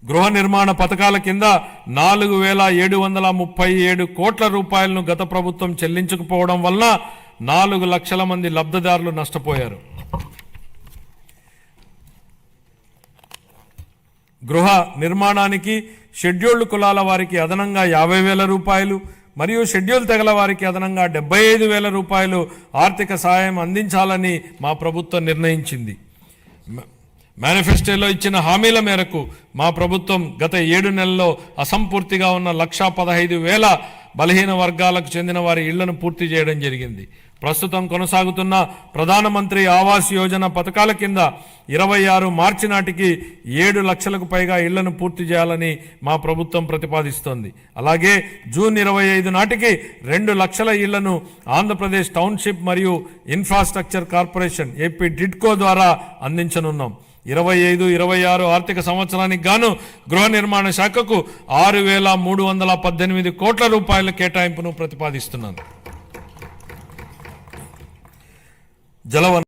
గృహ నిర్మాణ పథకాల కింద 4,737 కోట్ల రూపాయలను గత ప్రభుత్వం చెల్లించకపోవడం వల్ల 4 లక్షల మంది లబ్ధిదారులు నష్టపోయారు. గృహ నిర్మాణానికి షెడ్యూల్డ్ కులాల వారికి అదనంగా 50,000 రూపాయలు మరియు షెడ్యూల్ తెగల వారికి అదనంగా 75,000 రూపాయలు ఆర్థిక సాయం అందించాలని మా ప్రభుత్వం నిర్ణయించింది. మేనిఫెస్టోలో ఇచ్చిన హామీల మేరకు మా ప్రభుత్వం గత 7 నెలల్లో అసంపూర్తిగా ఉన్న 1,15,000 బలహీన వర్గాలకు చెందిన వారి ఇళ్లను పూర్తి చేయడం జరిగింది. ప్రస్తుతం కొనసాగుతున్న ప్రధానమంత్రి ఆవాస్ యోజన పథకాల కింద 26 మార్చి నాటికి 7 లక్షలకు పైగా ఇళ్లను పూర్తి చేయాలని మా ప్రభుత్వం ప్రతిపాదిస్తోంది. అలాగే జూన్ 25 నాటికి 2 లక్షల ఇళ్లను ఆంధ్రప్రదేశ్ టౌన్షిప్ మరియు ఇన్ఫ్రాస్ట్రక్చర్ కార్పొరేషన్ ఏపీ డిడ్కో ద్వారా అందించనున్నాం. 25-26 ఆర్థిక సంవత్సరానికి గాను గృహ నిర్మాణ శాఖకు 6,318 కోట్ల రూపాయల కేటాయింపును ప్రతిపాదిస్తున్నాను.